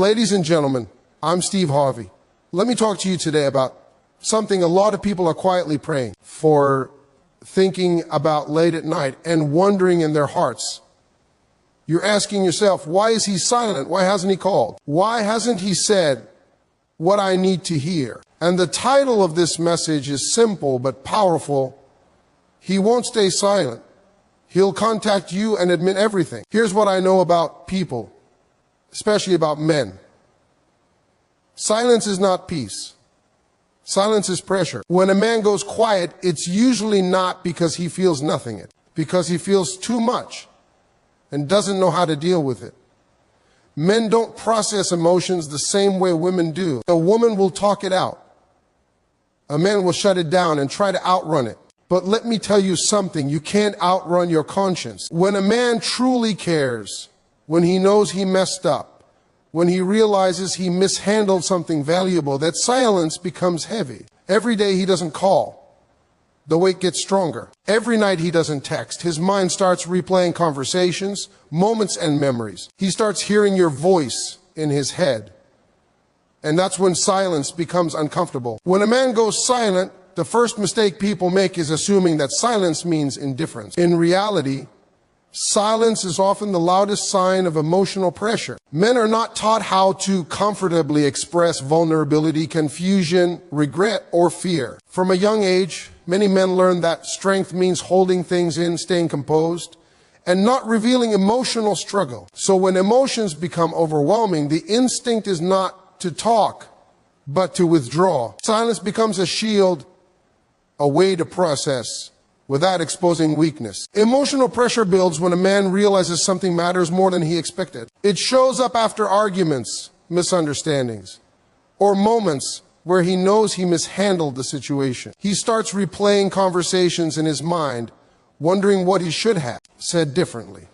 Ladies and gentlemen, I'm Steve Harvey. Let me talk to you today about something a lot of people are quietly praying for, thinking about late at night and wondering in their hearts. You're asking yourself, why is he silent? Why hasn't he called? Why hasn't he said what I need to hear? And the title of this message is simple but powerful. He won't stay silent. He'll contact you and admit everything. Here's what I know about people, especially about men. Silence is not peace. Silence is pressure. When a man goes quiet, it's usually not because he feels nothing, because he feels too much and doesn't know how to deal with it. Men don't process emotions the same way women do. A woman will talk it out. A man will shut it down and try to outrun it. But let me tell you something, you can't outrun your conscience. When a man truly cares, when he knows he messed up, when he realizes he mishandled something valuable, that silence becomes heavy. Every day he doesn't call, the weight gets stronger. Every night he doesn't text, his mind starts replaying conversations, moments and memories. He starts hearing your voice in his head. And that's when silence becomes uncomfortable. When a man goes silent, the first mistake people make is assuming that silence means indifference. In reality, silence is often the loudest sign of emotional pressure. Men are not taught how to comfortably express vulnerability, confusion, regret, or fear. From a young age, many men learn that strength means holding things in, staying composed, and not revealing emotional struggle. So when emotions become overwhelming, the instinct is not to talk, but to withdraw. Silence becomes a shield, a way to process without exposing weakness. Emotional pressure builds when a man realizes something matters more than he expected. It shows up after arguments, misunderstandings, or moments where he knows he mishandled the situation. He starts replaying conversations in his mind, wondering what he should have said differently.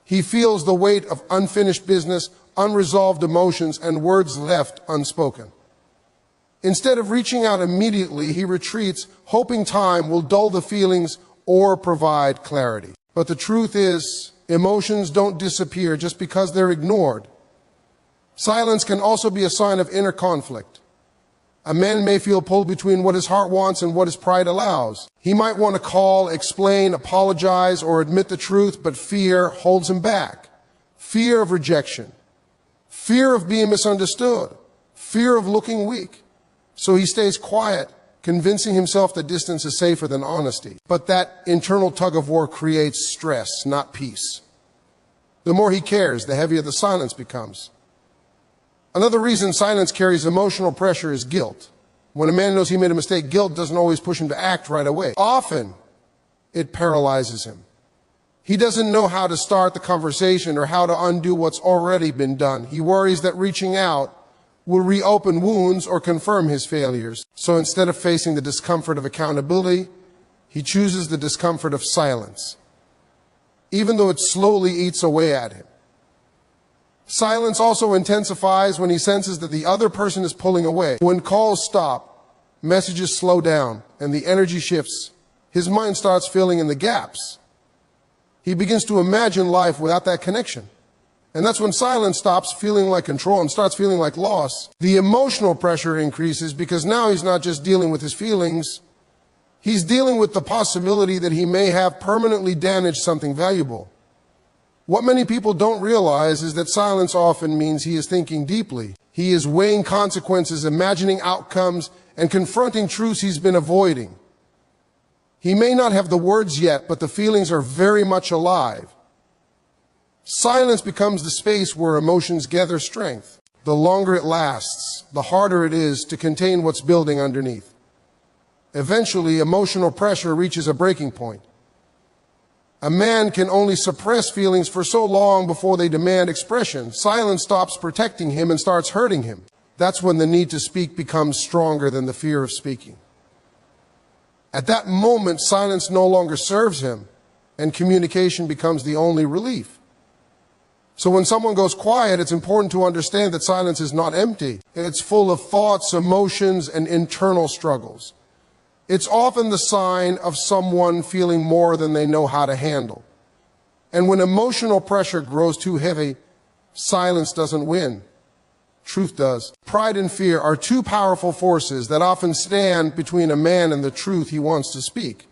He feels the weight of unfinished business, unresolved emotions, and words left unspoken. Instead of reaching out immediately, he retreats, hoping time will dull the feelings or provide clarity. But the truth is, emotions don't disappear just because they're ignored. Silence can also be a sign of inner conflict. A man may feel pulled between what his heart wants and what his pride allows. He might want to call, explain, apologize, or admit the truth, but fear holds him back. Fear of rejection, fear of being misunderstood, fear of looking weak. So he stays quiet, convincing himself that distance is safer than honesty. But that internal tug of war creates stress, not peace. The more he cares, the heavier the silence becomes. Another reason silence carries emotional pressure is guilt. When a man knows he made a mistake, guilt doesn't always push him to act right away. Often, it paralyzes him. He doesn't know how to start the conversation or how to undo what's already been done. He worries that reaching out will reopen wounds or confirm his failures. So instead of facing the discomfort of accountability, he chooses the discomfort of silence, even though it slowly eats away at him. Silence also intensifies when he senses that the other person is pulling away. When calls stop, messages slow down, and the energy shifts, his mind starts filling in the gaps. He begins to imagine life without that connection. And that's when silence stops feeling like control and starts feeling like loss. The emotional pressure increases because now he's not just dealing with his feelings, he's dealing with the possibility that he may have permanently damaged something valuable. What many people don't realize is that silence often means he is thinking deeply. He is weighing consequences, imagining outcomes, and confronting truths he's been avoiding. He may not have the words yet, but the feelings are very much alive. Silence becomes the space where emotions gather strength. The longer it lasts, the harder it is to contain what's building underneath. Eventually, emotional pressure reaches a breaking point. A man can only suppress feelings for so long before they demand expression. Silence stops protecting him and starts hurting him. That's when the need to speak becomes stronger than the fear of speaking. At that moment, silence no longer serves him, and communication becomes the only relief. So when someone goes quiet, it's important to understand that silence is not empty. It's full of thoughts, emotions, and internal struggles. It's often the sign of someone feeling more than they know how to handle. And when emotional pressure grows too heavy, silence doesn't win. Truth does. Pride and fear are two powerful forces that often stand between a man and the truth he wants to speak.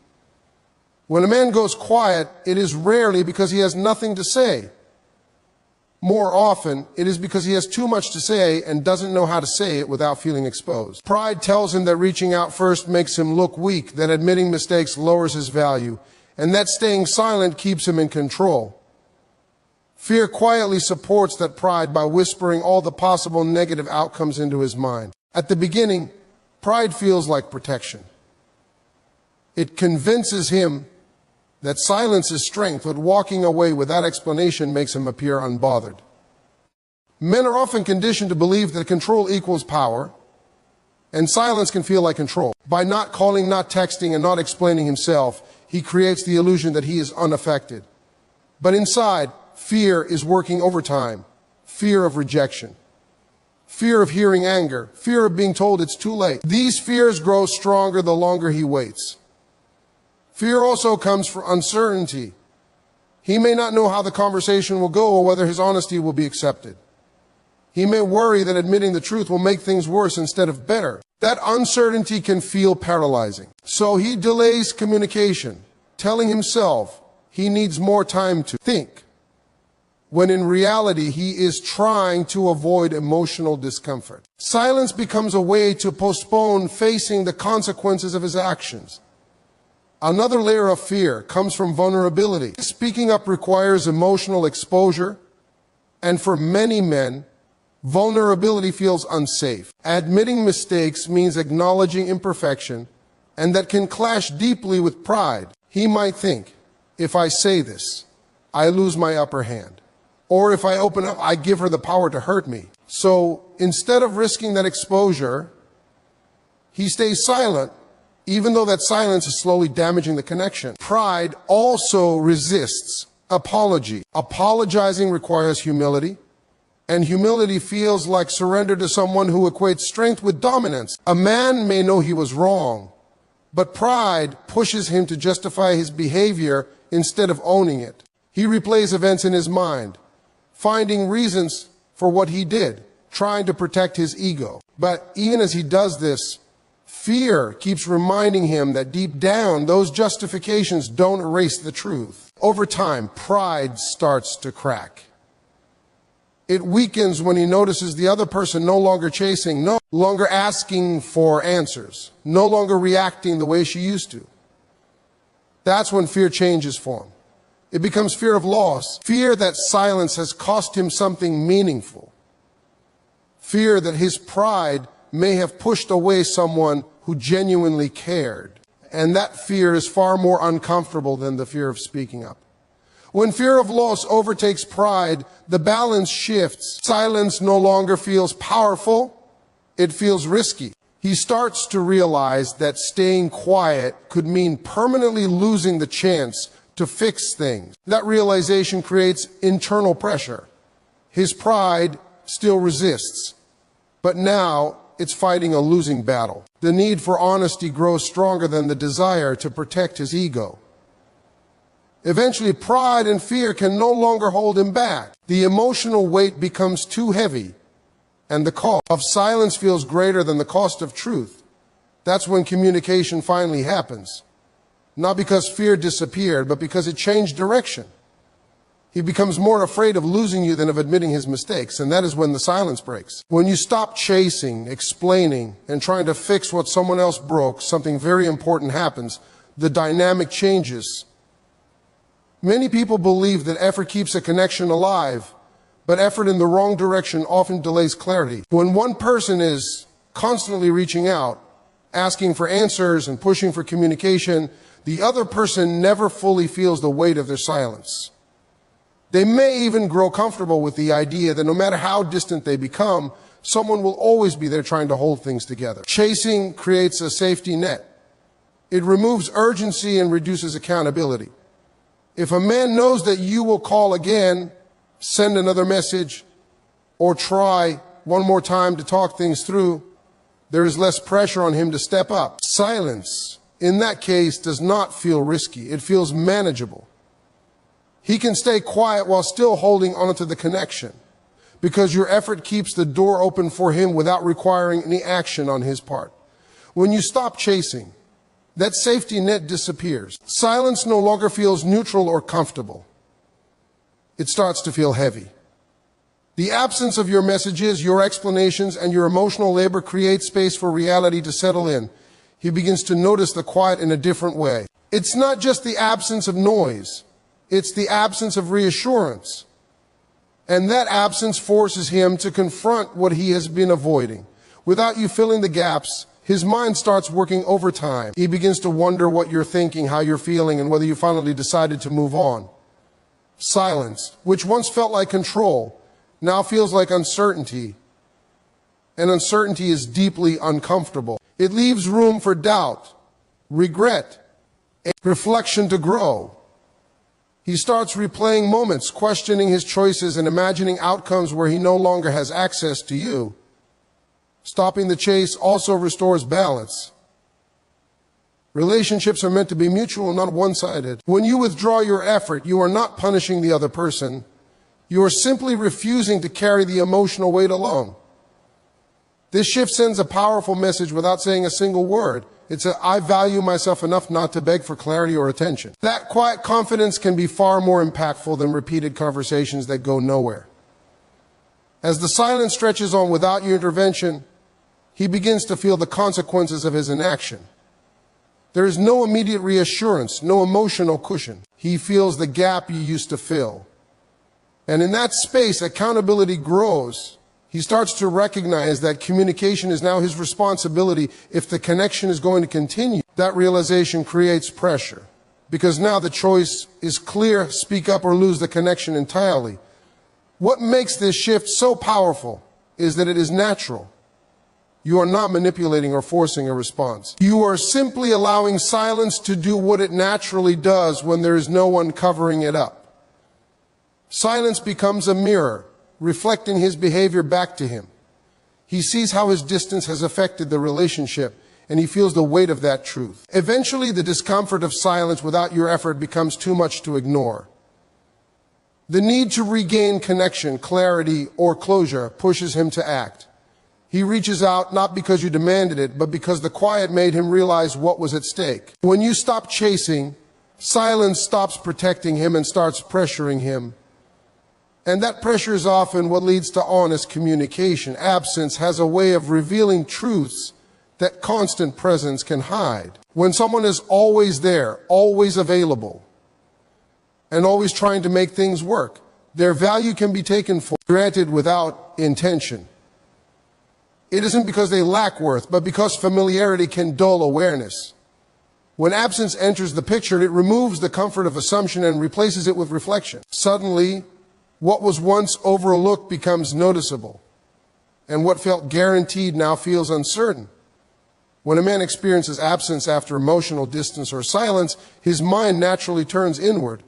When a man goes quiet, it is rarely because he has nothing to say. More often, it is because he has too much to say and doesn't know how to say it without feeling exposed. Pride tells him that reaching out first makes him look weak, that admitting mistakes lowers his value, and that staying silent keeps him in control. Fear quietly supports that pride by whispering all the possible negative outcomes into his mind. At the beginning, pride feels like protection. It convinces him that silence is strength, but walking away without explanation makes him appear unbothered. Men are often conditioned to believe that control equals power, and silence can feel like control. By not calling, not texting, and not explaining himself, he creates the illusion that he is unaffected. But inside, fear is working overtime. Fear of rejection, fear of hearing anger, fear of being told it's too late. These fears grow stronger the longer he waits. Fear also comes from uncertainty. He may not know how the conversation will go or whether his honesty will be accepted. He may worry that admitting the truth will make things worse instead of better. That uncertainty can feel paralyzing. So he delays communication, telling himself he needs more time to think, when in reality he is trying to avoid emotional discomfort. Silence becomes a way to postpone facing the consequences of his actions. Another layer of fear comes from vulnerability. Speaking up requires emotional exposure, and for many men, vulnerability feels unsafe. Admitting mistakes means acknowledging imperfection, and that can clash deeply with pride. He might think, if I say this, I lose my upper hand. Or if I open up, I give her the power to hurt me. So instead of risking that exposure, he stays silent, even though that silence is slowly damaging the connection. Pride also resists apology. Apologizing requires humility, and humility feels like surrender to someone who equates strength with dominance. A man may know he was wrong, but pride pushes him to justify his behavior instead of owning it. He replays events in his mind, finding reasons for what he did, trying to protect his ego. But even as he does this, fear keeps reminding him that deep down, those justifications don't erase the truth. Over time, pride starts to crack. It weakens when he notices the other person no longer chasing, no longer asking for answers, no longer reacting the way she used to. That's when fear changes form. It becomes fear of loss, fear that silence has cost him something meaningful, fear that his pride may have pushed away someone who genuinely cared. And that fear is far more uncomfortable than the fear of speaking up. When fear of loss overtakes pride, the balance shifts. Silence no longer feels powerful, it feels risky. He starts to realize that staying quiet could mean permanently losing the chance to fix things. That realization creates internal pressure. His pride still resists, but now it's fighting a losing battle. The need for honesty grows stronger than the desire to protect his ego. Eventually, pride and fear can no longer hold him back. The emotional weight becomes too heavy, and the cost of silence feels greater than the cost of truth. That's when communication finally happens. Not because fear disappeared, but because it changed direction. He becomes more afraid of losing you than of admitting his mistakes, and that is when the silence breaks. When you stop chasing, explaining, and trying to fix what someone else broke, something very important happens. The dynamic changes. Many people believe that effort keeps a connection alive, but effort in the wrong direction often delays clarity. When one person is constantly reaching out, asking for answers and pushing for communication, the other person never fully feels the weight of their silence. They may even grow comfortable with the idea that no matter how distant they become, someone will always be there trying to hold things together. Chasing creates a safety net. It removes urgency and reduces accountability. If a man knows that you will call again, send another message, or try one more time to talk things through, there is less pressure on him to step up. Silence, in that case, does not feel risky. It feels manageable. He can stay quiet while still holding onto the connection. because your effort keeps the door open for him without requiring any action on his part. When you stop chasing, that safety net disappears. Silence no longer feels neutral or comfortable. It starts to feel heavy. The absence of your messages, your explanations, and your emotional labor creates space for reality to settle in. He begins to notice the quiet in a different way. It's not just the absence of noise. It's the absence of reassurance. And that absence forces him to confront what he has been avoiding. Without you filling the gaps, his mind starts working overtime. He begins to wonder what you're thinking, how you're feeling, and whether you finally decided to move on. Silence, which once felt like control, now feels like uncertainty. And uncertainty is deeply uncomfortable. It leaves room for doubt, regret, and reflection to grow. He starts replaying moments, questioning his choices, and imagining outcomes where he no longer has access to you. Stopping the chase also restores balance. Relationships are meant to be mutual, not one-sided. When you withdraw your effort, you are not punishing the other person. You are simply refusing to carry the emotional weight alone. This shift sends a powerful message without saying a single word. It's I value myself enough not to beg for clarity or attention. That quiet confidence can be far more impactful than repeated conversations that go nowhere. As the silence stretches on without your intervention, he begins to feel the consequences of his inaction. There is no immediate reassurance, no emotional cushion. He feels the gap you used to fill. And in that space, accountability grows. He starts to recognize that communication is now his responsibility if the connection is going to continue. That realization creates pressure, because now the choice is clear: speak up or lose the connection entirely. What makes this shift so powerful is that it is natural. You are not manipulating or forcing a response. You are simply allowing silence to do what it naturally does when there is no one covering it up. Silence becomes a mirror, reflecting his behavior back to him. He sees how his distance has affected the relationship, and he feels the weight of that truth. Eventually, the discomfort of silence without your effort becomes too much to ignore. The need to regain connection, clarity, or closure pushes him to act. He reaches out not because you demanded it, but because the quiet made him realize what was at stake. When you stop chasing, silence stops protecting him and starts pressuring him. And that pressure is often what leads to honest communication. Absence has a way of revealing truths that constant presence can hide. When someone is always there, always available, and always trying to make things work, their value can be taken for granted without intention. It isn't because they lack worth, but because familiarity can dull awareness. When absence enters the picture, it removes the comfort of assumption and replaces it with reflection. Suddenly, what was once overlooked becomes noticeable, and what felt guaranteed now feels uncertain. When a man experiences absence after emotional distance or silence, his mind naturally turns inward.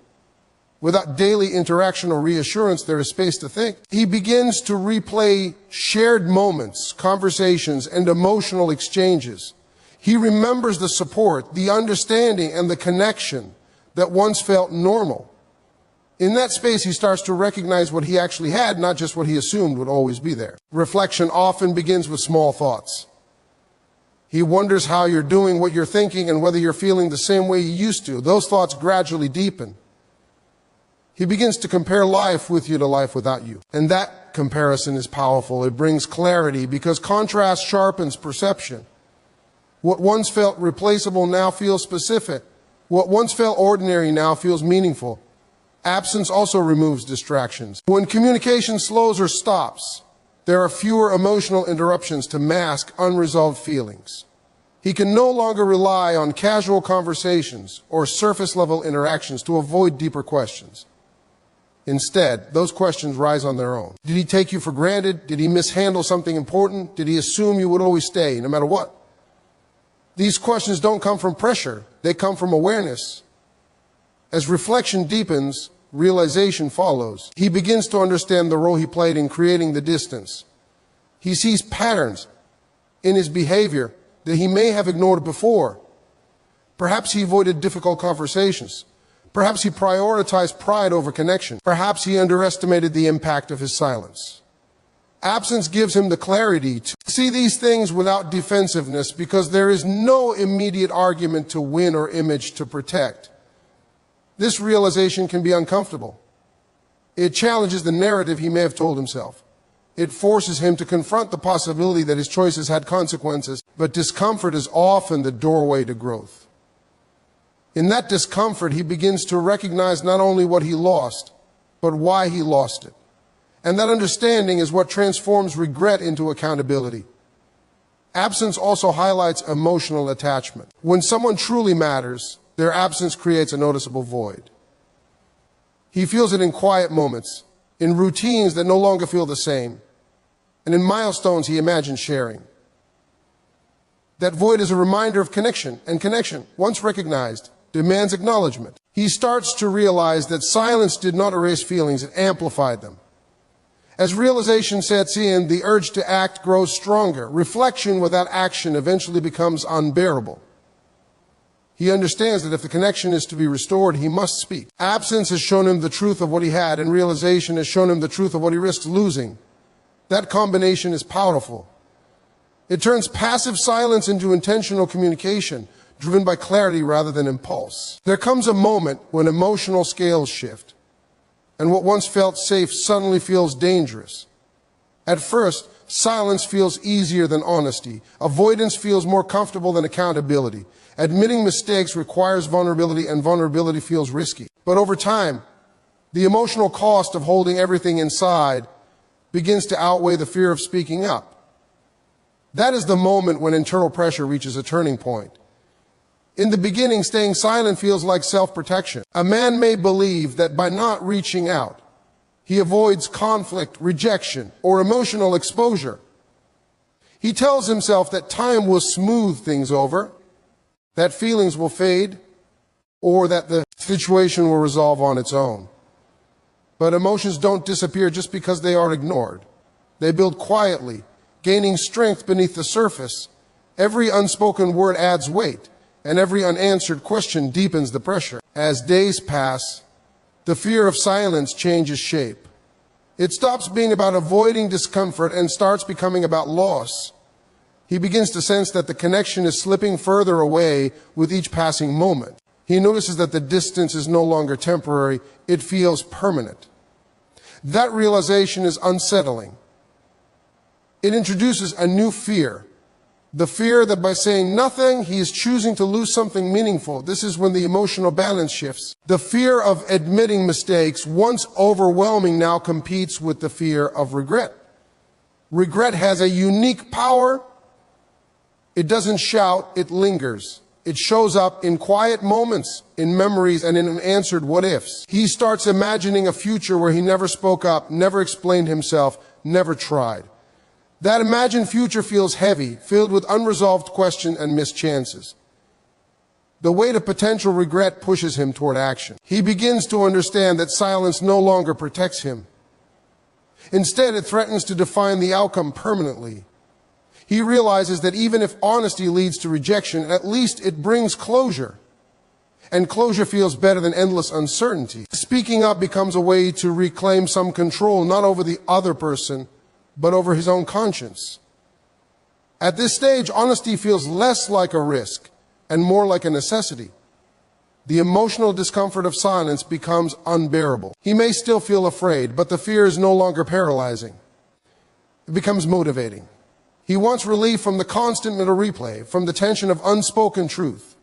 Without daily interaction or reassurance, there is space to think. He begins to replay shared moments, conversations, and emotional exchanges. He remembers the support, the understanding, and the connection that once felt normal. In that space, he starts to recognize what he actually had, not just what he assumed would always be there. Reflection often begins with small thoughts. He wonders how you're doing, what you're thinking, and whether you're feeling the same way you used to. Those thoughts gradually deepen. He begins to compare life with you to life without you. And that comparison is powerful. It brings clarity because contrast sharpens perception. What once felt replaceable now feels specific. What once felt ordinary now feels meaningful. Absence also removes distractions. When communication slows or stops, there are fewer emotional interruptions to mask unresolved feelings. He can no longer rely on casual conversations or surface-level interactions to avoid deeper questions. Instead, those questions rise on their own. Did he take you for granted? Did he mishandle something important? Did he assume you would always stay, no matter what? These questions don't come from pressure. They come from awareness. As reflection deepens, realization follows. He begins to understand the role he played in creating the distance. He sees patterns in his behavior that he may have ignored before. Perhaps he avoided difficult conversations. Perhaps he prioritized pride over connection. Perhaps he underestimated the impact of his silence. Absence gives him the clarity to see these things without defensiveness because there is no immediate argument to win or image to protect. This realization can be uncomfortable. It challenges the narrative he may have told himself. It forces him to confront the possibility that his choices had consequences, but discomfort is often the doorway to growth. In that discomfort, he begins to recognize not only what he lost, but why he lost it. And that understanding is what transforms regret into accountability. Absence also highlights emotional attachment. When someone truly matters, their absence creates a noticeable void. He feels it in quiet moments, in routines that no longer feel the same, and in milestones he imagines sharing. That void is a reminder of connection, and connection, once recognized, demands acknowledgement. He starts to realize that silence did not erase feelings, it amplified them. As realization sets in, the urge to act grows stronger. Reflection without action eventually becomes unbearable. He understands that if the connection is to be restored, he must speak. Absence has shown him the truth of what he had, and realization has shown him the truth of what he risks losing. That combination is powerful. It turns passive silence into intentional communication, driven by clarity rather than impulse. There comes a moment when emotional scales shift, and what once felt safe suddenly feels dangerous. At first, silence feels easier than honesty. Avoidance feels more comfortable than accountability. Admitting mistakes requires vulnerability, and vulnerability feels risky. But over time, the emotional cost of holding everything inside begins to outweigh the fear of speaking up. That is the moment when internal pressure reaches a turning point. In the beginning, staying silent feels like self-protection. A man may believe that by not reaching out, he avoids conflict, rejection, or emotional exposure. He tells himself that time will smooth things over, that feelings will fade, or that the situation will resolve on its own. But emotions don't disappear just because they are ignored. They build quietly, gaining strength beneath the surface. Every unspoken word adds weight, and every unanswered question deepens the pressure. As days pass, the fear of silence changes shape. It stops being about avoiding discomfort and starts becoming about loss. He begins to sense that the connection is slipping further away with each passing moment. He notices that the distance is no longer temporary, it feels permanent. That realization is unsettling. It introduces a new fear. The fear that by saying nothing, he is choosing to lose something meaningful. This is when the emotional balance shifts. The fear of admitting mistakes, once overwhelming, now competes with the fear of regret. Regret has a unique power. It doesn't shout, it lingers. It shows up in quiet moments, in memories, and in unanswered what-ifs. He starts imagining a future where he never spoke up, never explained himself, never tried. That imagined future feels heavy, filled with unresolved questions and missed chances. The weight of potential regret pushes him toward action. He begins to understand that silence no longer protects him. Instead, it threatens to define the outcome permanently. He realizes that even if honesty leads to rejection, at least it brings closure. And closure feels better than endless uncertainty. Speaking up becomes a way to reclaim some control, not over the other person, but over his own conscience. At this stage, honesty feels less like a risk and more like a necessity. The emotional discomfort of silence becomes unbearable. He may still feel afraid, but the fear is no longer paralyzing. It becomes motivating. He wants relief from the constant mental replay, from the tension of unspoken truth.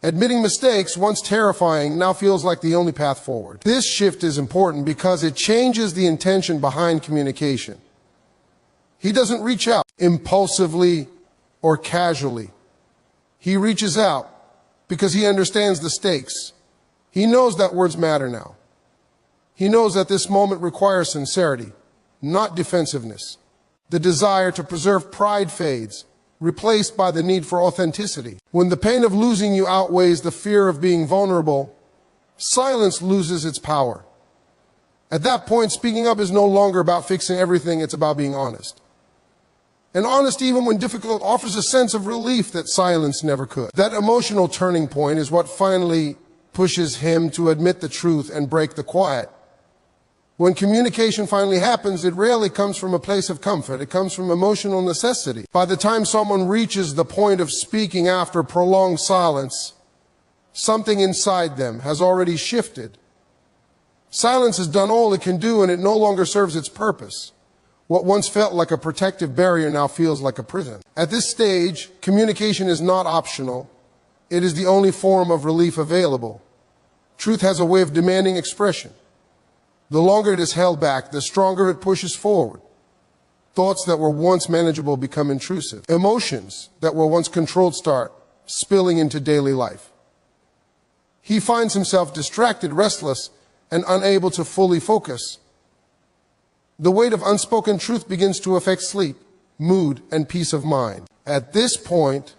Admitting mistakes, once terrifying, now feels like the only path forward. This shift is important because it changes the intention behind communication. He doesn't reach out impulsively or casually. He reaches out because he understands the stakes. He knows that words matter now. He knows that this moment requires sincerity, not defensiveness. The desire to preserve pride fades, replaced by the need for authenticity. When the pain of losing you outweighs the fear of being vulnerable, silence loses its power. At that point, speaking up is no longer about fixing everything, it's about being honest. And honesty, even when difficult, offers a sense of relief that silence never could. That emotional turning point is what finally pushes him to admit the truth and break the quiet. When communication finally happens, it rarely comes from a place of comfort. It comes from emotional necessity. By the time someone reaches the point of speaking after prolonged silence, something inside them has already shifted. Silence has done all it can do, and it no longer serves its purpose. What once felt like a protective barrier now feels like a prison. At this stage, communication is not optional. It is the only form of relief available. Truth has a way of demanding expression. The longer it is held back, the stronger it pushes forward. Thoughts that were once manageable become intrusive. Emotions that were once controlled start spilling into daily life. He finds himself distracted, restless, and unable to fully focus. The weight of unspoken truth begins to affect sleep, mood, and peace of mind. At this point,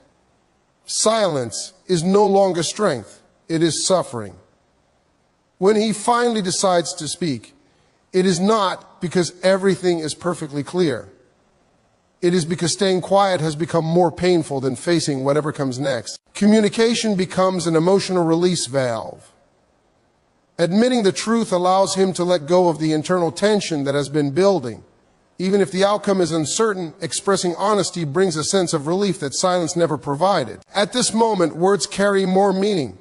silence is no longer strength, it is suffering. When he finally decides to speak, it is not because everything is perfectly clear. It is because staying quiet has become more painful than facing whatever comes next. Communication becomes an emotional release valve. Admitting the truth allows him to let go of the internal tension that has been building. Even if the outcome is uncertain, expressing honesty brings a sense of relief that silence never provided. At this moment, words carry more meaning.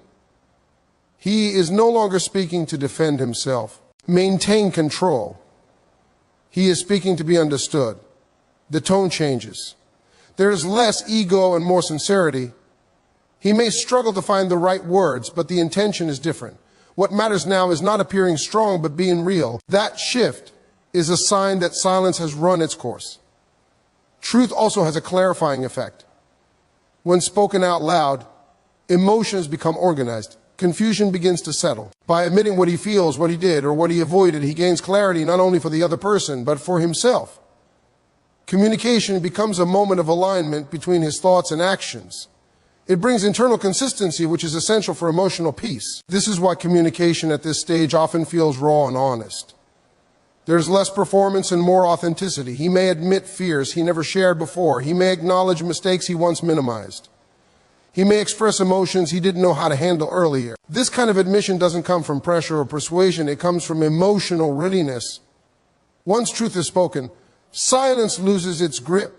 He is no longer speaking to defend himself, maintain control. He is speaking to be understood. The tone changes. There is less ego and more sincerity. He may struggle to find the right words, but the intention is different. What matters now is not appearing strong, but being real. That shift is a sign that silence has run its course. Truth also has a clarifying effect. When spoken out loud, emotions become organized. Confusion begins to settle. By admitting what he feels, what he did, or what he avoided, he gains clarity not only for the other person, but for himself. Communication becomes a moment of alignment between his thoughts and actions. It brings internal consistency, which is essential for emotional peace. This is why communication at this stage often feels raw and honest. There's less performance and more authenticity. He may admit fears he never shared before. He may acknowledge mistakes he once minimized. He may express emotions he didn't know how to handle earlier. This kind of admission doesn't come from pressure or persuasion. It comes from emotional readiness. Once truth is spoken, silence loses its grip.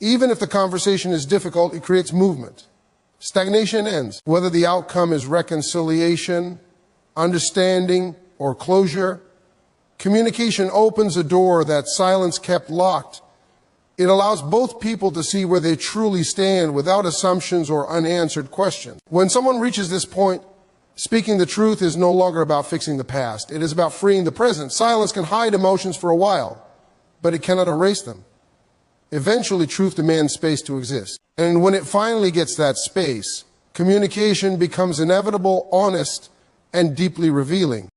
Even if the conversation is difficult, it creates movement. Stagnation ends. Whether the outcome is reconciliation, understanding, or closure, communication opens a door that silence kept locked. It allows both people to see where they truly stand without assumptions or unanswered questions. When someone reaches this point, speaking the truth is no longer about fixing the past. It is about freeing the present. Silence can hide emotions for a while, but it cannot erase them. Eventually, truth demands space to exist. And when it finally gets that space, communication becomes inevitable, honest, and deeply revealing.